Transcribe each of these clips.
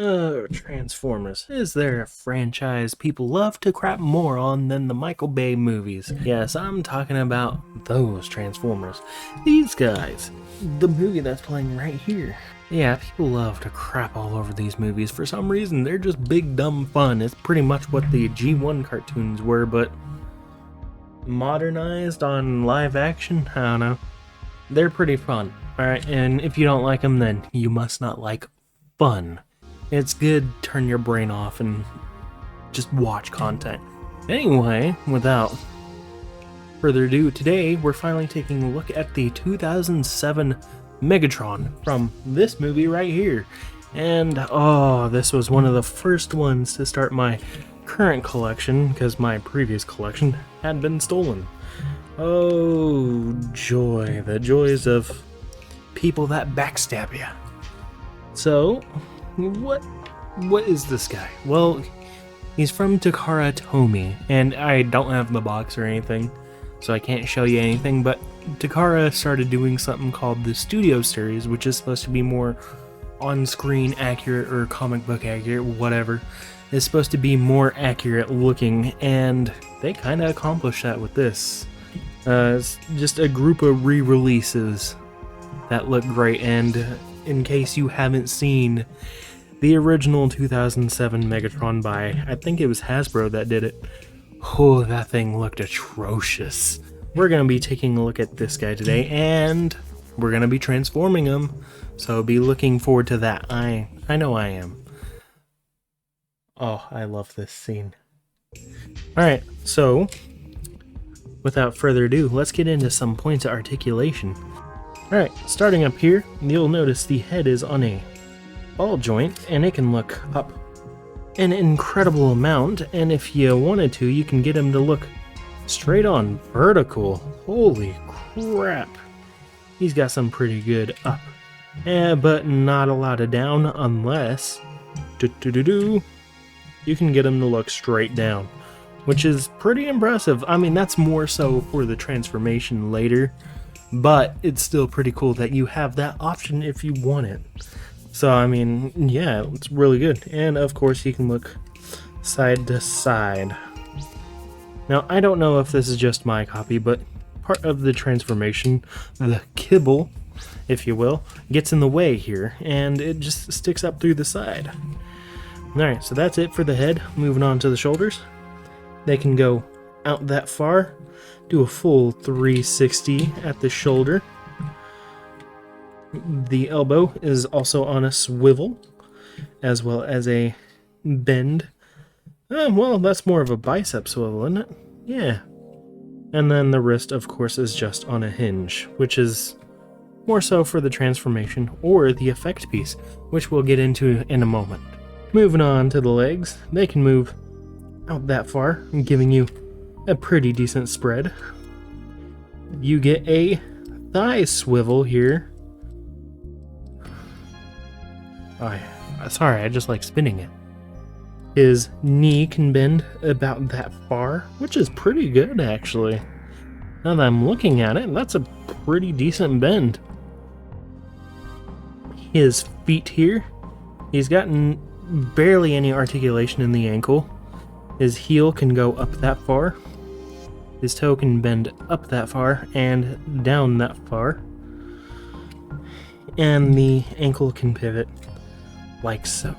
Transformers. Is there a franchise people love to crap more on than the Michael Bay movies? Yes, I'm talking about those Transformers. These guys. The movie that's playing right here. Yeah, people love to crap all over these movies for some reason. They're just big dumb fun. It's pretty much what the G1 cartoons were, but modernized on live action? I don't know. They're pretty fun. Alright, and if you don't like them, then you must not like fun. It's good, turn your brain off and just watch content. Anyway, without further ado, today we're finally taking a look at the 2007 Megatron from this movie right here. And this was one of the first ones to start my current collection because my previous collection had been stolen. Oh, joy, the joys of people that backstab you. So, what is this guy? Well, he's from Takara Tomy, and I don't have the box or anything, so I can't show you anything, but Takara started doing something called the Studio Series, which is supposed to be more on-screen accurate or comic book accurate, whatever. It's supposed to be more accurate looking, and they kind of accomplished that with this. It's just a group of re-releases that look great, and in case you haven't seen the original 2007 Megatron by, I think it was Hasbro that did it. Oh, that thing looked atrocious. We're going to be taking a look at this guy today, and we're going to be transforming him, so be looking forward to that. I know I am. Oh, I love this scene. Alright, so without further ado, let's get into some points of articulation. Alright, starting up here, you'll notice the head is on a ball joint, and it can look up an incredible amount, and if you wanted to, you can get him to look straight on vertical. Holy crap. He's got some pretty good up, but not a lot of down unless you can get him to look straight down, which is pretty impressive. I mean, that's more so for the transformation later, but it's still pretty cool that you have that option if you want it. So, I mean, yeah, it's really good. And, of course, you can look side to side. Now, I don't know if this is just my copy, but part of the transformation, the kibble, if you will, gets in the way here, and it just sticks up through the side. Alright, so that's it for the head. Moving on to the shoulders. They can go out that far, do a full 360 at the shoulder. The elbow is also on a swivel, as well as a bend. Well, that's more of a bicep swivel, isn't it? Yeah. And then the wrist, of course, is just on a hinge, which is more so for the transformation or the effect piece, which we'll get into in a moment. Moving on to the legs, they can move out that far, giving you a pretty decent spread. You get a thigh swivel here. Sorry, I just like spinning it. His knee can bend about that far, which is pretty good actually. Now that I'm looking at it, that's a pretty decent bend. His feet here, he's gotten barely any articulation in the ankle. His heel can go up that far. His toe can bend up that far and down that far. And the ankle can pivot like so.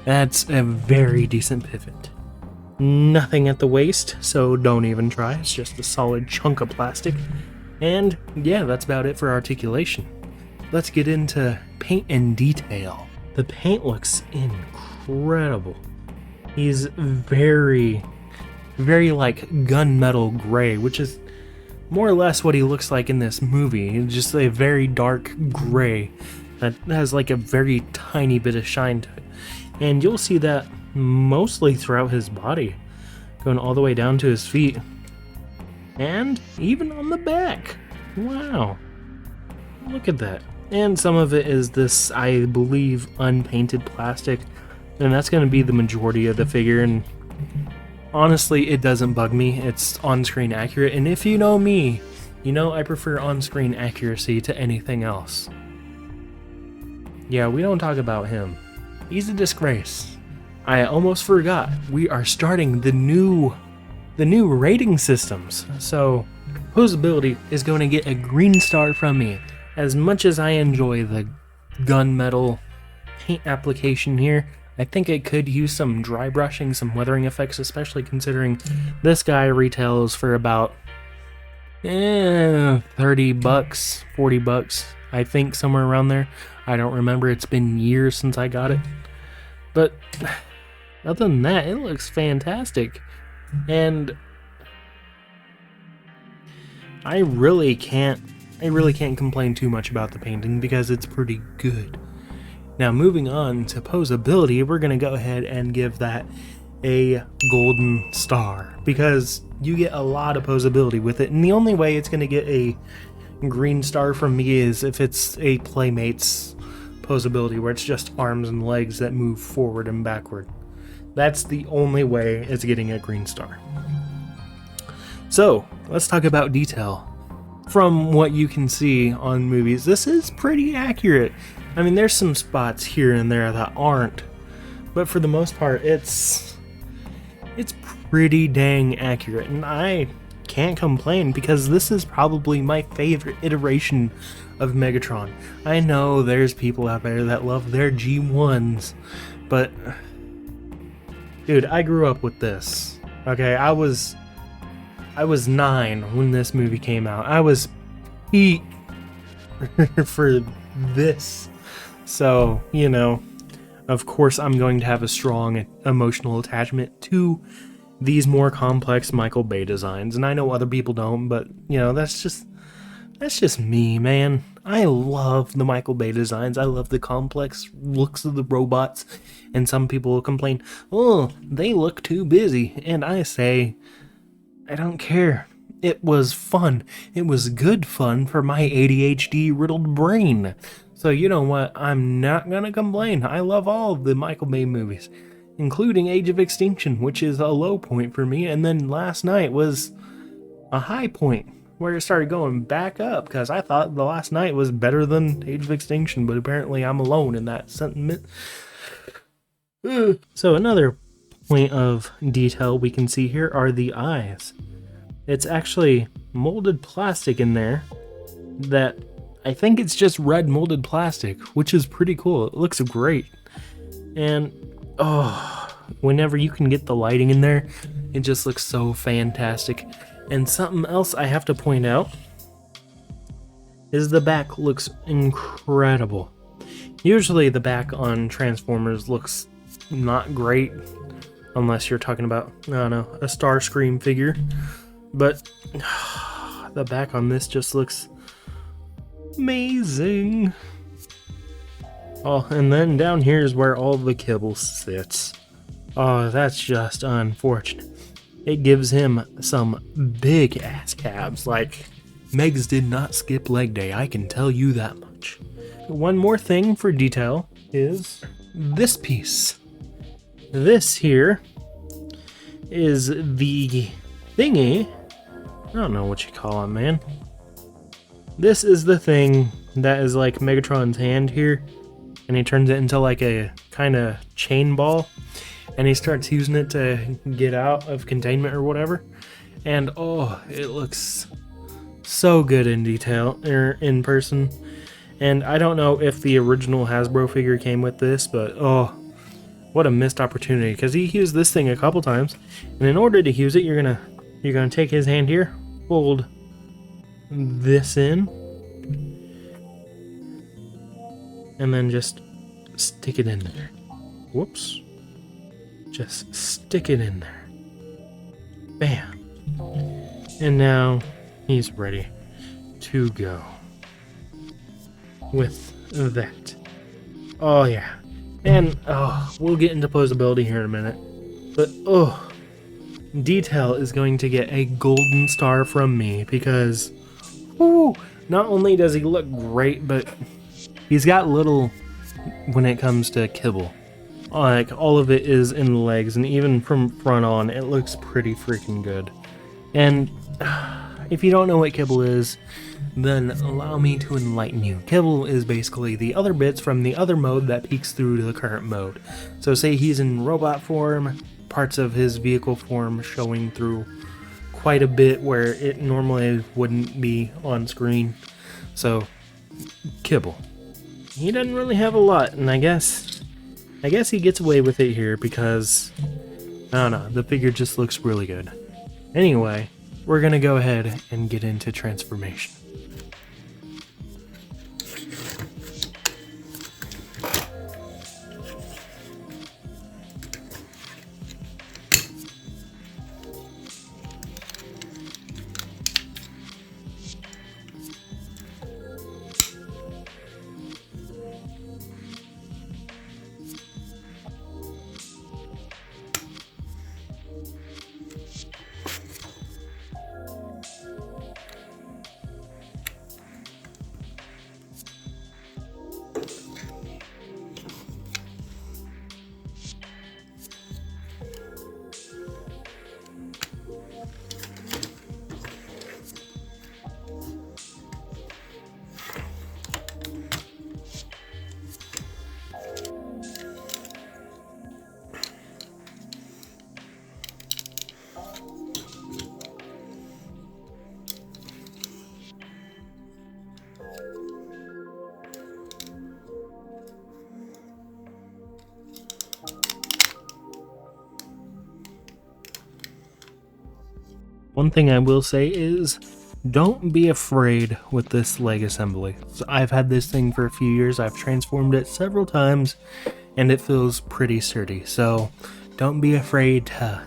That's a very decent pivot. Nothing at the waist, so don't even try. It's just a solid chunk of plastic. And yeah, that's about it for articulation. Let's get into paint and detail. The paint looks incredible. He's very like gunmetal gray, which is more or less what he looks like in this movie. Just a very dark gray that has like a very tiny bit of shine to it. And you'll see that mostly throughout his body, going all the way down to his feet. And even on the back. Wow. Look at that. And some of it is this, I believe, unpainted plastic. And that's going to be the majority of the figure. And honestly, it doesn't bug me. It's on-screen accurate. And if you know me, you know I prefer on-screen accuracy to anything else. Yeah, we don't talk about him. he's a disgrace. I almost forgot. We are starting the new rating systems. So Posability is going to get a green star from me. As much as I enjoy the gunmetal paint application here, I think it could use some dry brushing, some weathering effects, especially considering this guy retails for about 30 bucks, 40 bucks, I think, somewhere around there. I don't remember, it's been years since I got it. But other than that, it looks fantastic. And I really can't complain too much about the painting because it's pretty good. Now moving on to Posability, we're going to go ahead and give that a golden star because you get a lot of posability with it, and the only way it's going to get a green star from me is if it's a Playmates posability where it's just arms and legs that move forward and backward. That's the only way it's getting a green star. So let's talk about detail. From what you can see on movies, this is pretty accurate. I mean, there's some spots here and there that aren't, but for the most part, it's pretty dang accurate, and I can't complain because this is probably my favorite iteration of Megatron. I know there's people out there that love their G1s, but dude, I grew up with this. Okay, I was 9 when this movie came out. I was peak for this. So, you know, of course I'm going to have a strong emotional attachment to these more complex Michael Bay designs. And I know other people don't, but, you know, that's just me, man. I love the Michael Bay designs. I love the complex looks of the robots. And some people will complain, oh, they look too busy. And I say, I don't care. It was fun. It was good fun for my ADHD-riddled brain. So you know what? I'm not gonna complain. I love all of the Michael Bay movies, including Age of Extinction, which is a low point for me. And then last night was a high point where it started going back up because I thought the last night was better than Age of Extinction, but apparently I'm alone in that sentiment. So another point of detail we can see here are the eyes. It's actually molded plastic in there that I think it's just red molded plastic, which is pretty cool. It looks great. And whenever you can get the lighting in there, it just looks so fantastic. And something else I have to point out is the back looks incredible. Usually the back on Transformers looks not great, unless you're talking about, I don't know, a Starscream figure. But the back on this just looks amazing. Oh, and then down here is where all the kibble sits. Oh, that's just unfortunate. It gives him some big ass calves. Like, Megs did not skip leg day, I can tell you that much. One more thing for detail is this piece. This here is the thingy. I don't know what you call it, man. This is the thing that is like Megatron's hand here, and he turns it into like a kind of chain ball, and he starts using it to get out of containment or whatever. And oh, it looks so good in detail, or in person. And I don't know if the original Hasbro figure came with this, but oh, what a missed opportunity, because he used this thing a couple times, and in order to use it, you're gonna take his hand here, fold this in, and then just stick it in there. Whoops. Just stick it in there. Bam. And now he's ready to go with that. Oh yeah. And we'll get into posability here in a minute. But detail is going to get a golden star from me because not only does he look great, but he's got little when it comes to kibble. Like, all of it is in the legs, and even from front on, it looks pretty freaking good. And if you don't know what kibble is, then allow me to enlighten you. Kibble is basically the other bits from the other mode that peeks through to the current mode. So say he's in robot form, parts of his vehicle form showing through quite a bit where it normally wouldn't be on screen. So, kibble. He doesn't really have a lot, and I guess he gets away with it here because, I don't know, the figure just looks really good. Anyway, we're gonna go ahead and get into transformation. One thing I will say is, don't be afraid with this leg assembly. So I've had this thing for a few years, I've transformed it several times, and it feels pretty sturdy. So don't be afraid to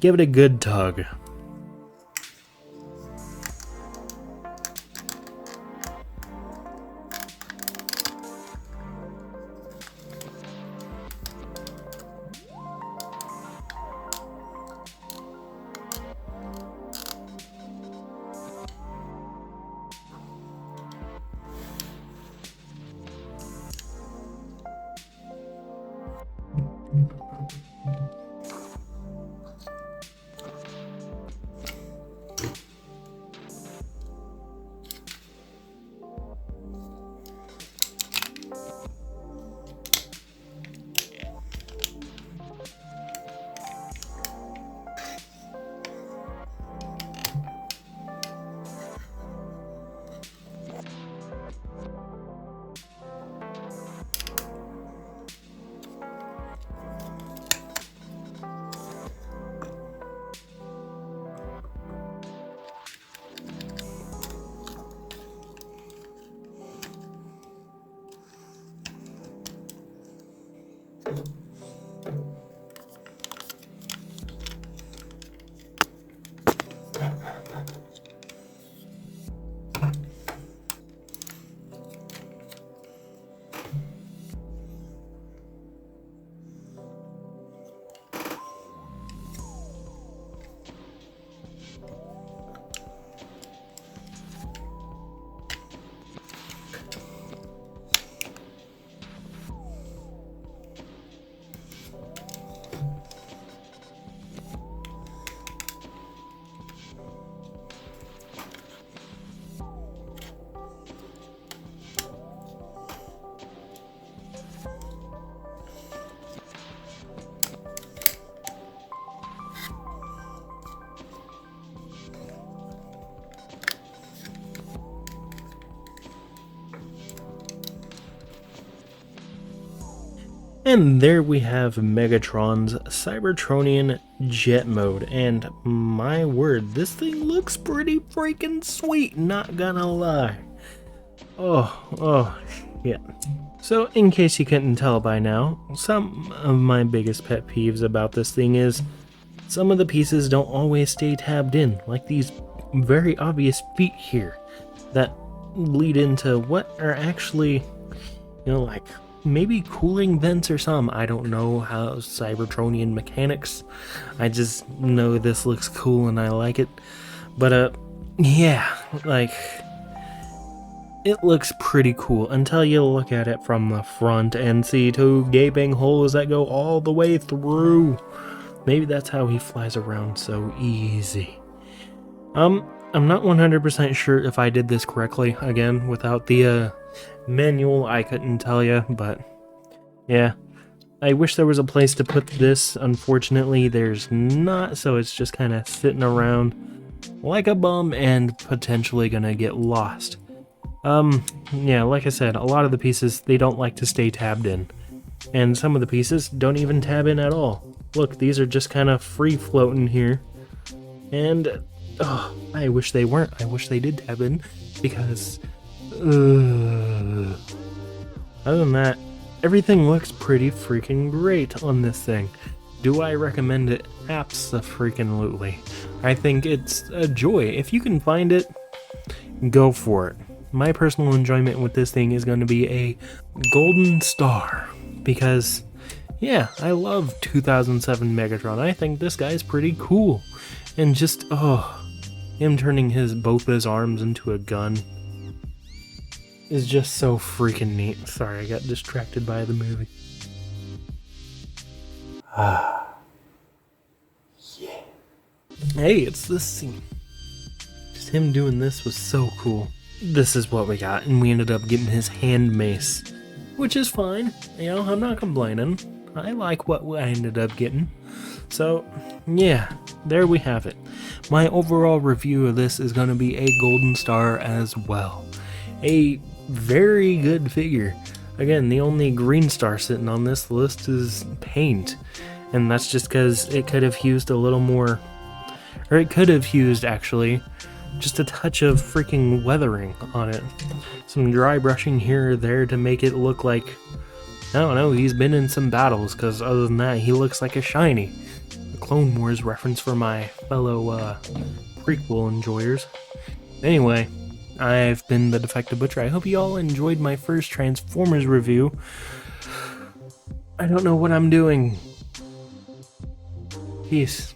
give it a good tug. And there we have Megatron's Cybertronian jet mode, and my word, this thing looks pretty freaking sweet, not gonna lie. Oh, yeah. So, in case you couldn't tell by now, some of my biggest pet peeves about this thing is some of the pieces don't always stay tabbed in, like these very obvious feet here that lead into what are actually, like maybe cooling vents or something. I don't know how Cybertronian mechanics. I just know this looks cool and I like it. But yeah, like it looks pretty cool until you look at it from the front and see two gaping holes that go all the way through. Maybe that's how he flies around so easy. I'm not 100% sure if I did this correctly. Again, without the manual, I couldn't tell you, but yeah. I wish there was a place to put this. Unfortunately, there's not, so it's just kind of sitting around like a bum and potentially gonna get lost. Yeah, like I said, a lot of the pieces, they don't like to stay tabbed in. And some of the pieces don't even tab in at all. Look, these are just kind of free floating here. And, oh, I wish they weren't. I wish they did tab in, because, other than that, everything looks pretty freaking great on this thing. Do I recommend it? Abso-freaking-lutely. I think it's a joy. If you can find it, go for it. My personal enjoyment with this thing is going to be a golden star, because, yeah, I love 2007 Megatron. I think this guy's pretty cool. And just, oh, him turning both his arms into a gun is just so freaking neat. Sorry, I got distracted by the movie. Yeah. Hey, it's this scene. Just him doing this was so cool. This is what we got, and we ended up getting his hand mace, which is fine. You know, I'm not complaining. I like what I ended up getting. So, yeah, there we have it. My overall review of this is going to be a golden star as well. A very good figure. Again, the only green star sitting on this list is paint, and that's just because it could have used a little more, or it could have used actually just a touch of freaking weathering on it. Some dry brushing here or there to make it look like, I don't know, he's been in some battles, because other than that, he looks like a shiny. The Clone Wars reference for my fellow prequel enjoyers. Anyway, I've been the Defective Butcher. I hope you all enjoyed my first Transformers review. I don't know what I'm doing. Peace.